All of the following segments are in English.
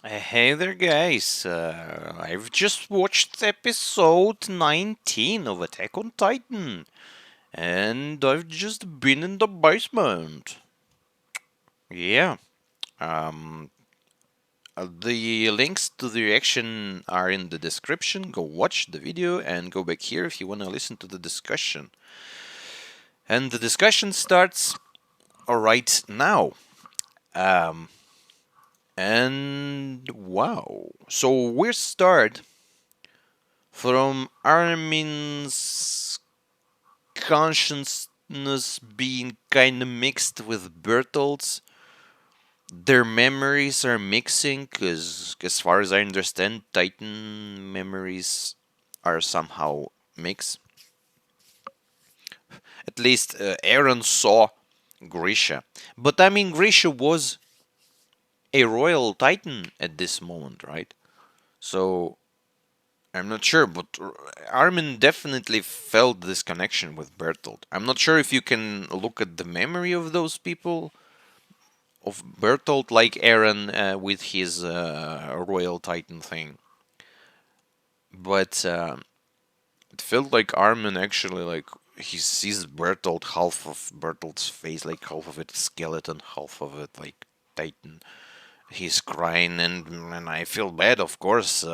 Hey there, guys. I've just watched episode 19 of Attack on Titan, and I've just been in the basement. Yeah. Um, the links to the reaction are in the description. Go watch the video and go back here if you want to listen to the discussion. And the discussion starts right now. Um, and wow. So we start from Armin's consciousness being kind of mixed with Bertolt's. Their memories are mixing because, as far as I understand, Titan memories are somehow mixed. At least Aaron saw Grisha. But I mean, Grisha was a royal Titan at this moment, right? So I'm not sure, but Armin definitely felt this connection with Bertolt. I'm not sure if you can look at the memory of those people, of Bertolt, like Aaron with his Royal Titan thing. But it felt like Armin actually, like, he sees Bertolt, half of Bertolt's face, like half of it skeleton, half of it like Titan. He's crying, and I feel bad, of course.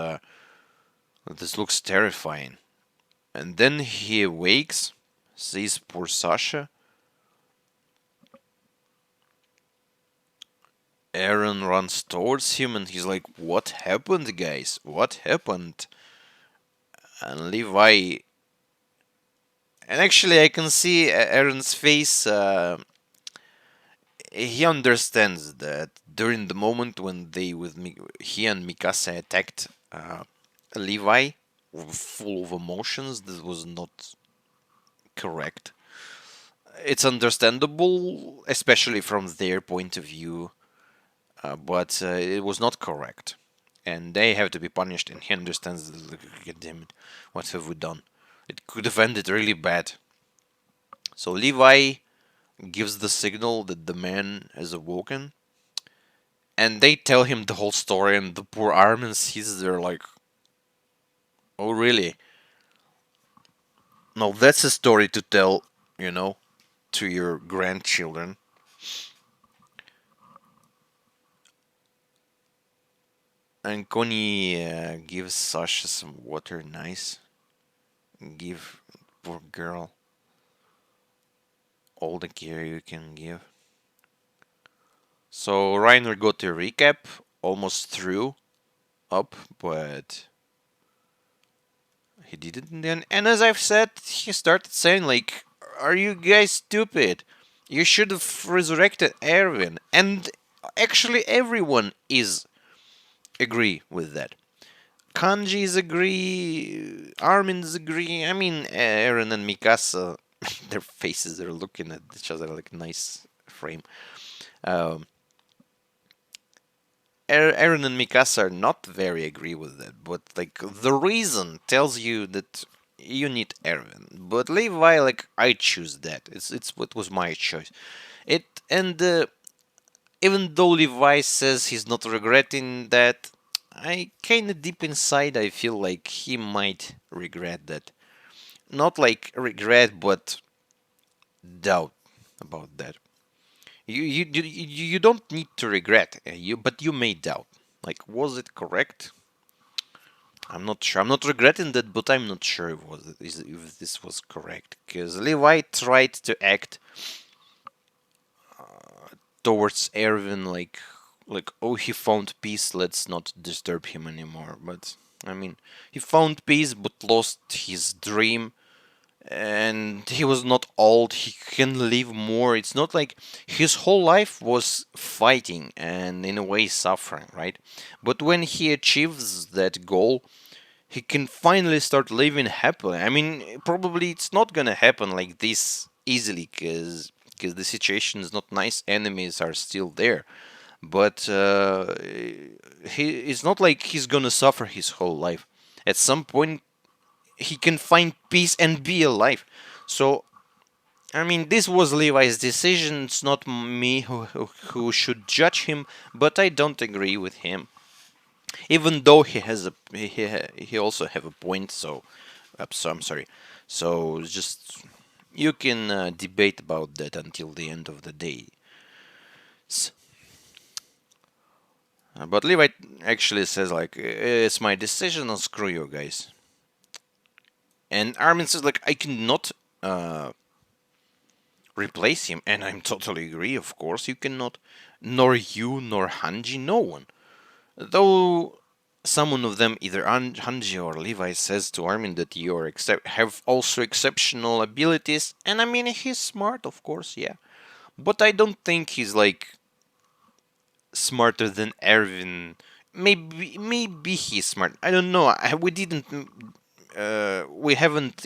This looks terrifying. And then he awakes, sees poor Sasha. Aaron runs towards him and he's like, "What happened, guys? What happened?" And Levi. And actually, I can see Aaron's face. He understands that during the moment when he and Mikasa attacked Levi, full of emotions, this was not correct. It's understandable, especially from their point of view, but it was not correct, and they have to be punished. And he understands. God damn it, what have we done? It could have ended really bad. So Levi gives the signal that the man has awoken, and they tell him the whole story. And the poor Armin sees they're like, "Oh, really? No, that's a story to tell, you know, to your grandchildren." And Connie gives Sasha some water, nice. Give poor girl all the care you can give. So Reiner got a recap, almost threw up, but he didn't then. And as I've said, he started saying like, "Are you guys stupid? You should have resurrected Erwin." And actually, everyone is agree with that. Kanji's agree, Armin's agree. I mean, Eren and Mikasa, their faces are looking at each other like nice frame. Um, Eren and Mikasa are not very agree with that, but like the reason tells you that you need Eren. But Levi, like, I choose that. It's what was my choice. It and even though Levi says he's not regretting that, I kind of deep inside I feel like he might regret that. Not like regret, but doubt about that. You don't need to regret, but you may doubt. Like, was it correct? I'm not sure. I'm not regretting that, but I'm not sure if this was correct. Because Levi tried to act towards Erwin like, oh, he found peace, let's not disturb him anymore. But I mean, he found peace but lost his dream, and he was not old, he can live more. It's not like his whole life was fighting and in a way suffering, right? But when he achieves that goal, he can finally start living happily. I mean, probably it's not gonna happen like this easily, because the situation is not nice. Enemies are still there, but it's not like he's gonna suffer his whole life. At some point, he can find peace and be alive. So, I mean, this was Levi's decision. It's not me who should judge him, but I don't agree with him. Even though he also have a point. So I'm sorry. So just you can debate about that until the end of the day. But Levi actually says like, it's my decision, and screw you guys. And Armin says like, I cannot uh, replace him, and I'm totally agree. Of course you cannot, nor you, nor Hanji, no one. Though someone of them, either Hanji or Levi, says to Armin that you are have also exceptional abilities, and I mean he's smart, of course, yeah. But I don't think he's like smarter than Erwin. Maybe he's smart. I don't know. We didn't. We haven't,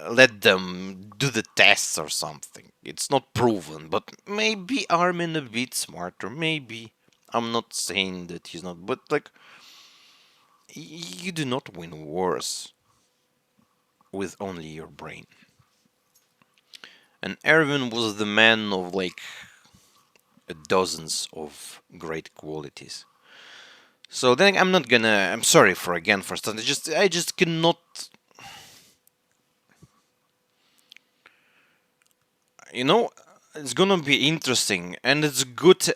let them do the tests or something. It's not proven, but maybe Armin a bit smarter. Maybe. I'm not saying that he's not, but like, you do not win wars with only your brain. And Erwin was the man of like dozens of great qualities. So then I'm not gonna. I'm sorry for again for starting. I just cannot. You know, it's gonna be interesting, and it's good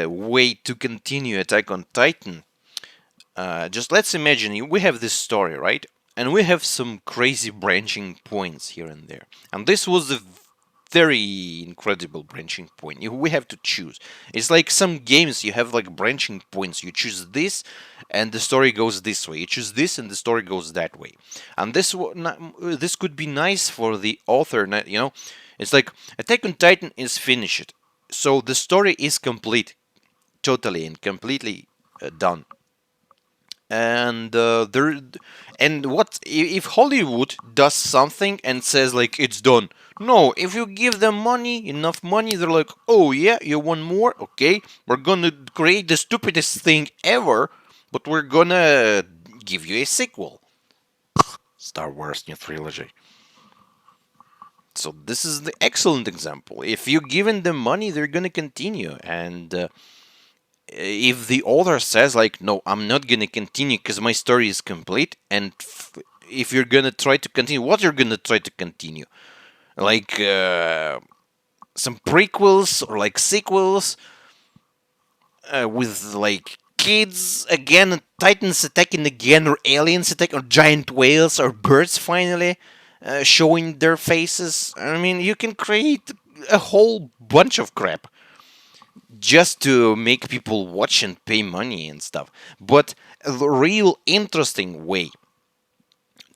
way to continue Attack on Titan. Just let's imagine we have this story, right? And we have some crazy branching points here and there. And this was a very incredible branching point. We have to choose. It's like some games you have like branching points. You choose this, and the story goes this way. You choose this, and the story goes that way. And this could be nice for the author. It's like Attack on Titan is finished, so the story is complete, totally and completely done. And what if Hollywood does something and says like it's done? No, if you give them money, enough money, they're like, oh yeah, you want more? Okay, we're gonna create the stupidest thing ever, but we're gonna give you a sequel. Star Wars new trilogy. So this is the excellent example. If you're giving them money, they're gonna continue. And if the author says like, no, I'm not gonna continue because my story is complete, and if you're gonna try to continue, what you're gonna try to continue, like some prequels or like sequels with like kids again, titans attacking again, or aliens attacking, or giant whales, or birds finally showing their faces. I mean, you can create a whole bunch of crap just to make people watch and pay money and stuff. But a real interesting way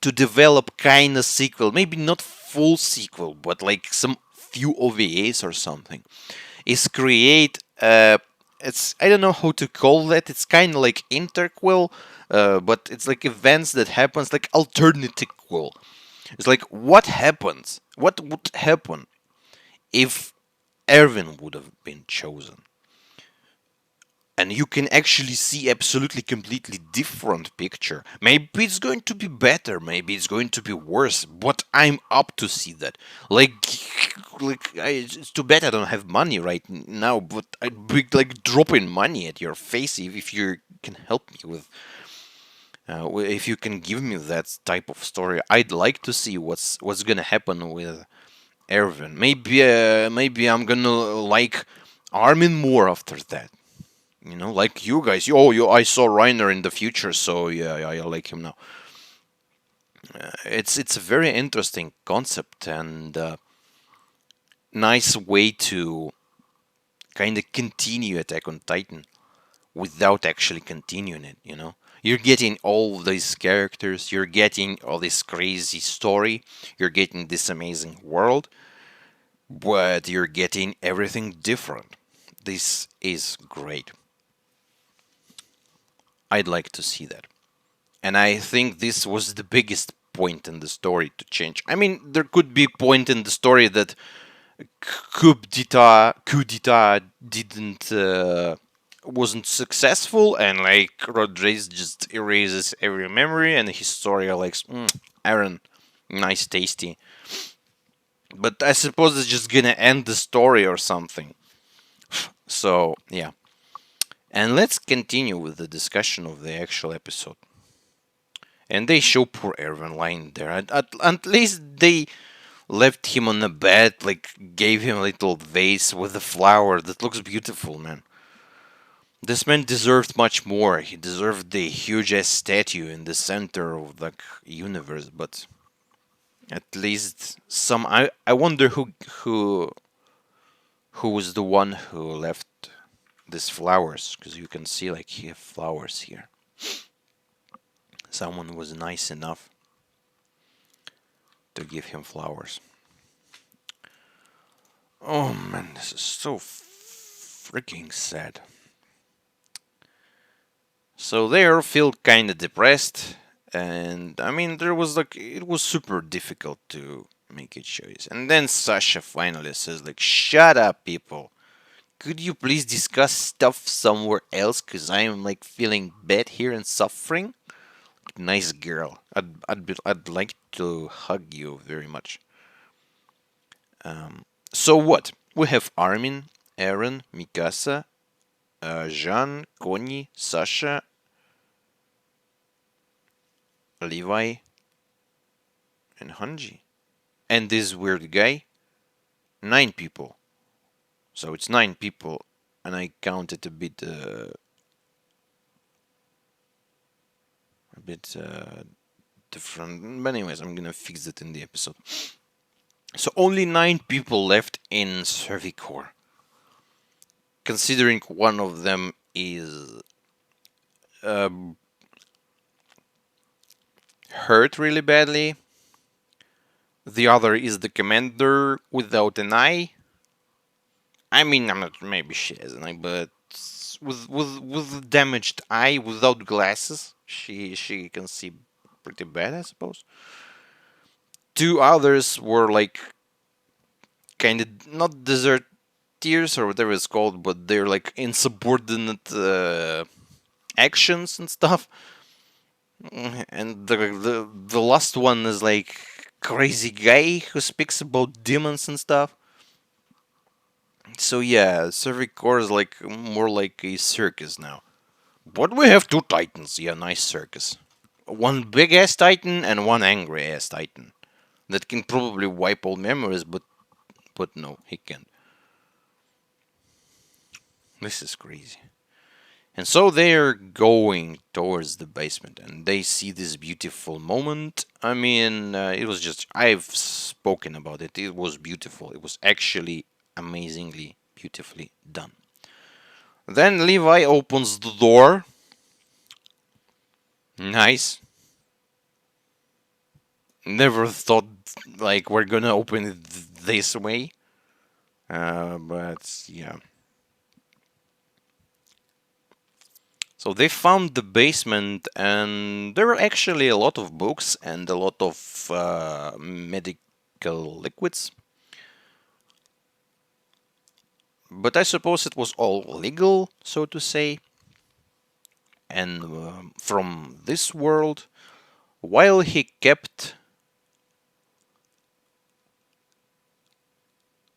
to develop kind of sequel, maybe not full sequel, but like some few OVAs or something, is create it's, I don't know how to call that. It's kind of like interquel, but it's like events that happens like alternative quel. It's like what happens? What would happen if Erwin would have been chosen? And you can actually see absolutely completely different picture. Maybe it's going to be better, maybe it's going to be worse, but I'm up to see that. Like, it's too bad I don't have money right now, but I'd be like dropping money at your face if you can help me with. If you can give me that type of story, I'd like to see what's gonna happen with Erwin. Maybe I'm gonna like Armin more after that. Like you guys. I saw Reiner in the future, so yeah, I like him now. It's a very interesting concept and nice way to kind of continue Attack on Titan without actually continuing it. You're getting all these characters, you're getting all this crazy story, you're getting this amazing world, but you're getting everything different. This is great. I'd like to see that. And I think this was the biggest point in the story to change. I mean, there could be point in the story that coup d'etat didn't wasn't successful, and like Rodriguez just erases every memory, and his story like, Aaron, nice, tasty. But I suppose it's just gonna end the story or something. So, yeah. And let's continue with the discussion of the actual episode. And they show poor Erwin lying there. At least they left him on the bed, like gave him a little vase with a flower that looks beautiful, man. This man deserved much more. He deserved the huge ass statue in the center of the universe, but at least some. I wonder who was the one who left these flowers, because you can see like he have flowers here. Someone was nice enough to give him flowers. Oh man, this is so freaking sad. So they all feel kind of depressed, and I mean, there was like it was super difficult to make a choice. And then Sasha finally says, like, "Shut up, people. Could you please discuss stuff somewhere else? Cause I am like feeling bad here and suffering." Nice girl. I'd like to hug you very much. So what? We have Armin, Aaron, Mikasa, Jean, Connie, Sasha, Levi, and Hanji. And this weird guy. 9 people. So it's 9 people, and I counted a bit different. But anyways, I'm gonna fix it in the episode. So only 9 people left in Cervicor. Considering one of them is uh, hurt really badly. The other is the commander without an eye. I mean, I'm not. Maybe she has an eye, but with a damaged eye without glasses, she can see pretty bad, I suppose. 2 others were like kind of not deserters or whatever it's called, but they're like insubordinate actions and stuff. And the last one is like crazy guy who speaks about demons and stuff. So yeah, Cervicor is like more like a circus now. But we have 2 titans, yeah, nice circus. One big ass titan and one angry ass titan that can probably wipe all memories, but no, he can't. This is crazy. And so they're going towards the basement and they see this beautiful moment. I mean, it was just, I've spoken about it. It was beautiful. It was actually amazingly beautifully done. Then Levi opens the door. Nice. Never thought like we're gonna open it this way. But yeah. So they found the basement, and there were actually a lot of books and a lot of medical liquids. But I suppose it was all legal, so to say, and from this world, while he kept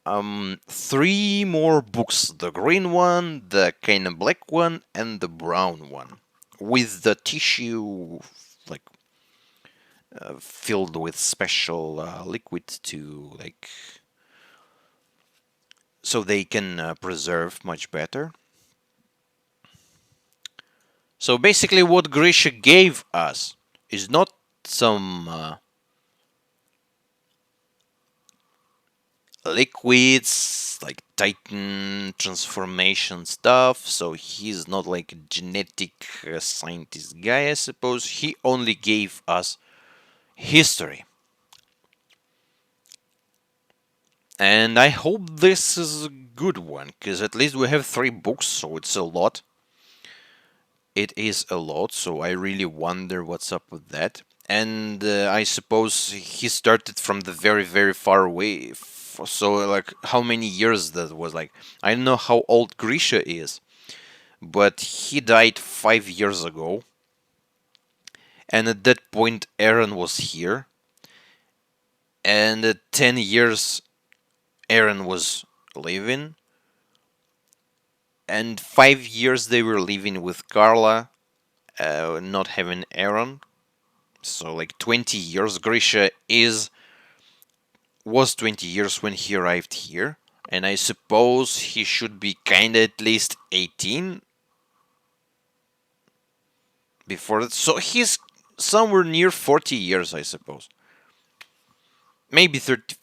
3 more books: the green one, the kind of black one, and the brown one, with the tissue like filled with special liquid to like so they can preserve much better. So basically, what Grisha gave us is not some liquids like Titan transformation stuff. So he's not like a genetic scientist guy, I suppose. He only gave us history. And I hope this is a good one, because at least we have 3 books, so it's a lot. It is a lot, so I really wonder what's up with that. And I suppose he started from the very, very far away. So, like, how many years that was? Like, I don't know how old Grisha is, but he died 5 years ago. And at that point, Aaron was here. And at 10 years, Aaron was living. and 5 years they were living with Carla, not having Aaron. So like 20 years. Grisha is was 20 years when he arrived here, and I suppose he should be kinda at least 18 before that. So he's somewhere near 40 years, I suppose. Maybe 30,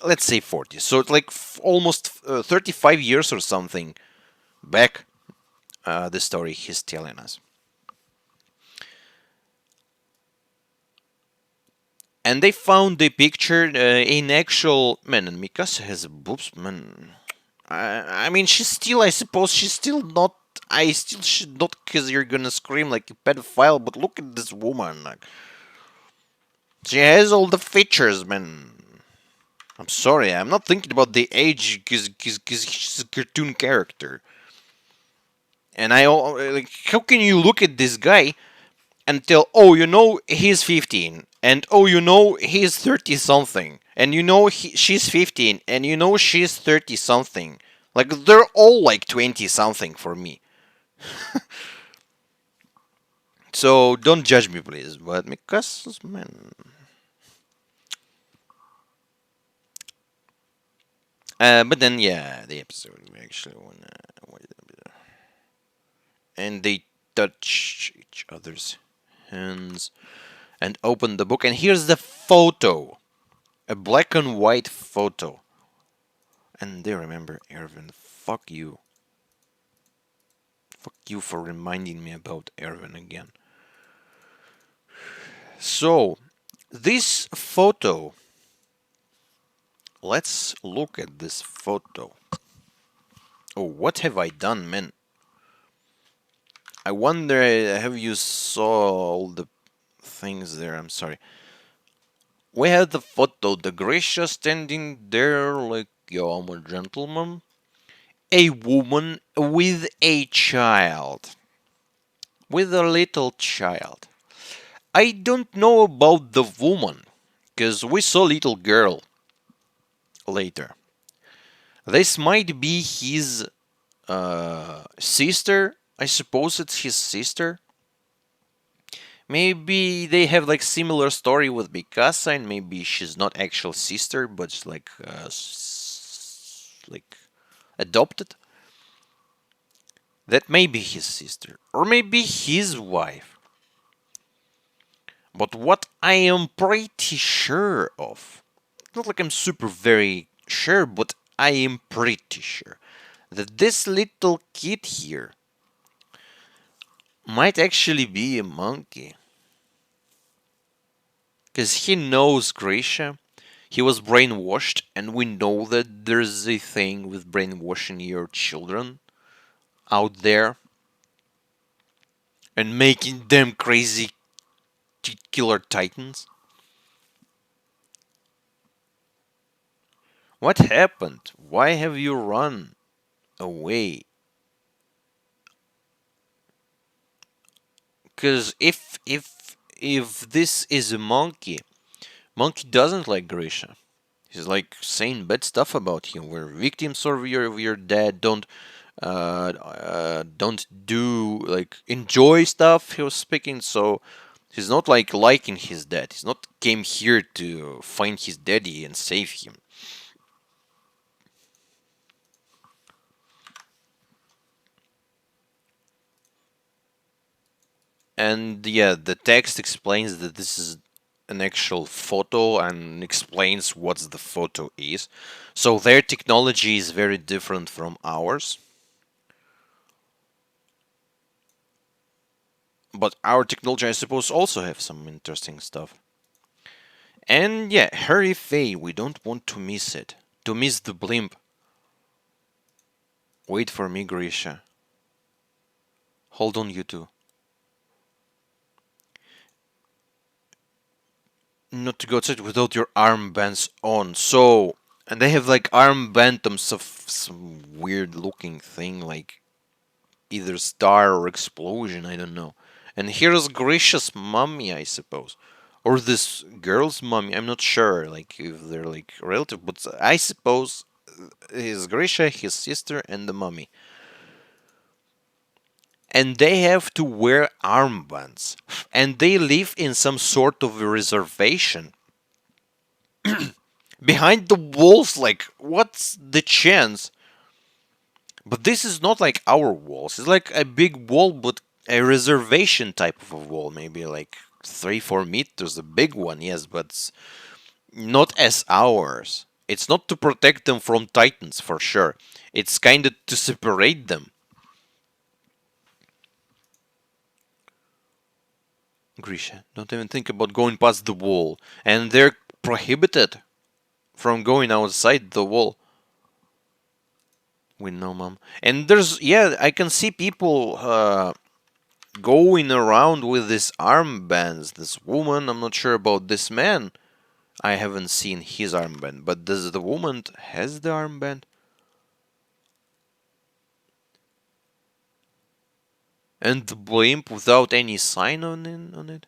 let's say 40. So it's like almost 35 years or something back, the story he's telling us. And they found the picture in actual man, and Mikasa has boobs, man. I mean, she's still, I suppose, she's still not. I still should not, because you're gonna scream like a pedophile. But look at this woman, like she has all the features, man. I'm sorry, I'm not thinking about the age, because she's a cartoon character. And like, how can you look at this guy and tell, oh, you know, he's 15, and oh, you know, he's 30 something, and you know, she's 15, and you know, she's 30 something. Like, they're all like 20 something for me. So don't judge me, please. But because, man. But then, yeah, the episode we actually wanna. And they touch each other's hands and open the book. And here's the photo, a black and white photo. And they remember Erwin. Fuck you. Fuck you for reminding me about Erwin again. So, this photo. Let's look at this photo. Oh, what have I done, man? I wonder, have you saw all the things there? I'm sorry. We have the photo, the Grisha standing there like, yo, I'm a gentleman. A woman with a child. With a little child. I don't know about the woman, because we saw little girl later. This might be his sister. I suppose it's his sister. Maybe they have like similar story with Mikasa, and maybe she's not actual sister, but she's like like adopted. That may be his sister, or maybe his wife. But what I am pretty sure of, not like I'm super very sure, but I am pretty sure that this little kid here might actually be a monkey. Because he knows Grisha. He was brainwashed, and we know that there's a thing with brainwashing your children out there and making them crazy killer titans. What happened? Why have you run away? Because if this is a monkey, monkey doesn't like Grisha. He's like saying bad stuff about him. We're victims of your dad. Don't do like enjoy stuff. He was speaking, so he's not like liking his dad. He's not came here to find his daddy and save him. And yeah, the text explains that this is an actual photo and explains what the photo is. So their technology is very different from ours. But our technology, I suppose, also have some interesting stuff. And yeah, hurry Faye, we don't want to miss it. To miss the blimp. Wait for me, Grisha. Hold on, you two. Not to go outside without your armbands on. So, and they have like armbands of some weird looking thing, like either star or explosion, I don't know. And here's Grisha's mummy, I suppose. Or this girl's mummy, I'm not sure, like if they're like relative, but I suppose is Grisha, his sister, and the mummy. And they have to wear armbands. And they live in some sort of a reservation. Behind the walls, like, what's the chance? But this is not like our walls. It's like a big wall, but a reservation type of a wall. Maybe like 3-4 meters, a big one, yes, but not as ours. It's not to protect them from titans, for sure. It's kind of to separate them. Grisha, don't even think about going past the wall. And they're prohibited from going outside the wall. We know, mom. And there's, yeah, I can see people going around with these armbands. This woman, I'm not sure about this man. I haven't seen his armband, but does the woman has the armband? And the blimp without any sign on it?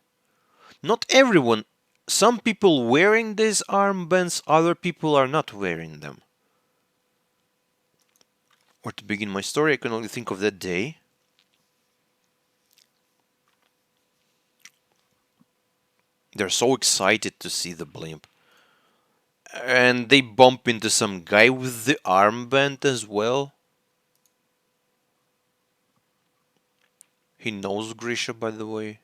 Not everyone. Some people wearing these armbands, other people are not wearing them. Or to begin my story, I can only think of that day. They're so excited to see the blimp. And they bump into some guy with the armband as well. He knows Grisha, by the way.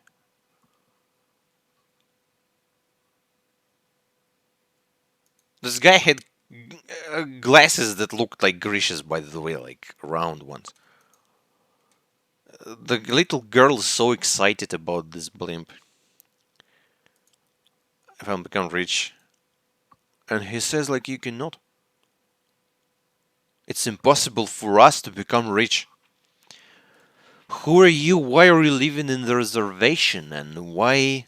This guy had glasses that looked like Grisha's, by the way, like round ones. The little girl is so excited about this blimp. If I become rich. And he says, like, you cannot. It's impossible for us to become rich. Who are you? Why are you living in the reservation? And why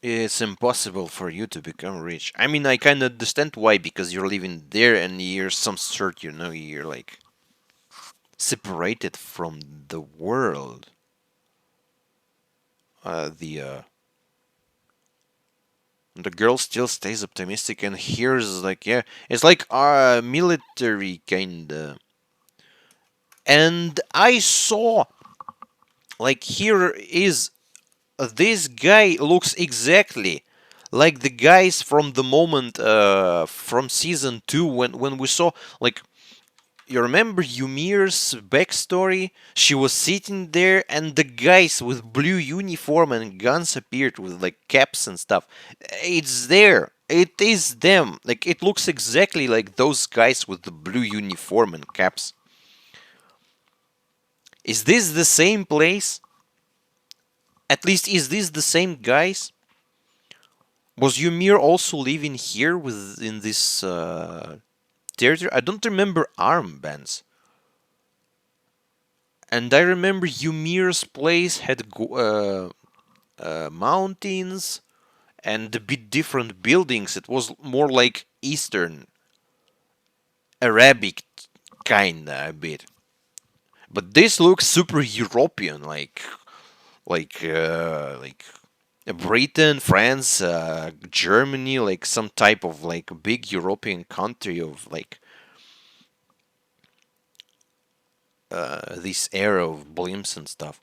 it's impossible for you to become rich? I mean, I kind of understand why, because you're living there and you're some sort, you're like separated from the world. The girl still stays optimistic and hears like, yeah, it's like military kinda. And I saw like here is this guy looks exactly like the guys from the moment from season 2 when we saw like you remember Ymir's backstory? She was sitting there, and the guys with blue uniform and guns appeared with like caps and stuff. It's there. It is them. Like it looks exactly like those guys with the blue uniform and caps. Is this the same place? At least, is this the same guys? Was Ymir also living here within this territory? I don't remember armbands. And I remember Ymir's place had mountains and a bit different buildings. It was more like Eastern Arabic kinda a bit. But this looks super European, like Britain, France, Germany, like some type of like big European country of like this era of blimps and stuff.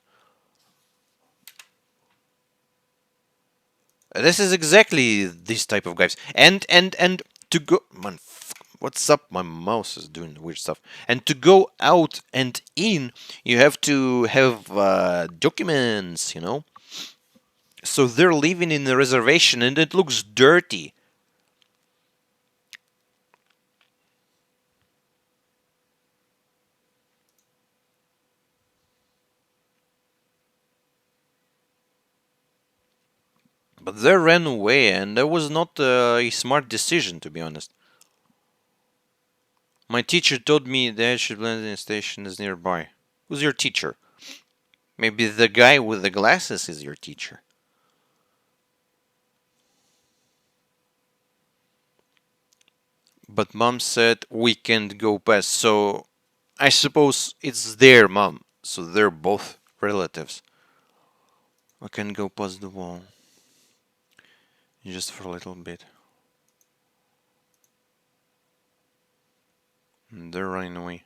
This is exactly this type of guys. And to go, man, what's up? My mouse is doing weird stuff. And to go out and in, you have to have documents, So they're living in a reservation, and it looks dirty. But they ran away, and that was not a smart decision, to be honest. My teacher told me the airship landing station is nearby. Who's your teacher? Maybe the guy with the glasses is your teacher. But mom said we can't go past, so I suppose it's their mom. So they're both relatives. I can go past the wall. Just for a little bit. They're running away.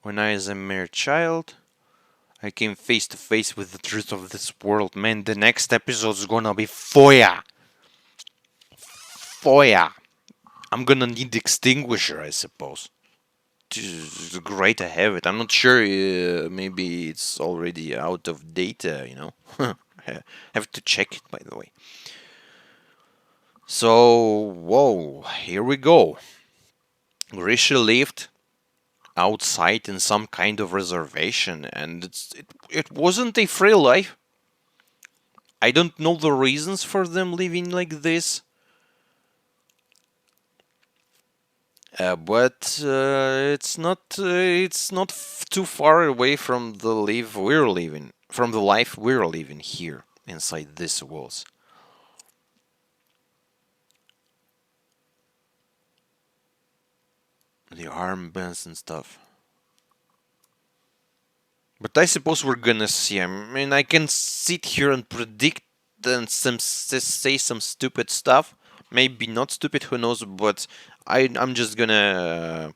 When I was a mere child, I came face to face with the truth of this world. Man, the next episode's gonna be Foya. Foya. I'm gonna need Extinguisher, I suppose. It's great to have it. I'm not sure. Maybe it's already out of data. I have to check it, by the way. So, whoa, here we go. Grisha lived outside in some kind of reservation, and it wasn't a free life. I don't know the reasons for them living like this. But it's not too far away from the life we're living, from the life we're living here inside these walls. The armbands and stuff. But I suppose we're gonna see. I mean, I can sit here and predict and say some stupid stuff. Maybe not stupid, who knows? But I'm just gonna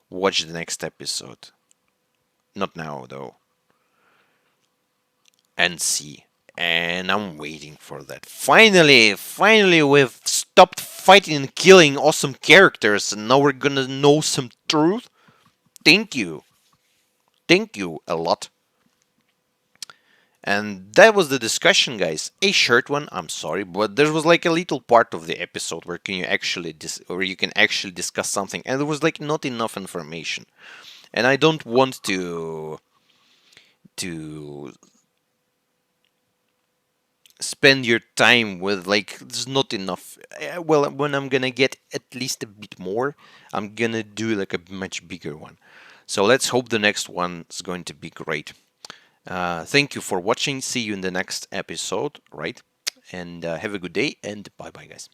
watch the next episode. Not now, though. And see. And I'm waiting for that. Finally, we've stopped fighting and killing awesome characters, and now we're gonna know some truth. Thank you. Thank you a lot. And that was the discussion, guys. A short one, I'm sorry, but there was like a little part of the episode where you can actually discuss something, and there was like not enough information. And I don't want to spend your time with like there's not enough. Well, when I'm gonna get at least a bit more, I'm gonna do like a much bigger one. So let's hope the next one is going to be great. Thank you for watching. See you in the next episode, right? And have a good day, and bye bye, guys.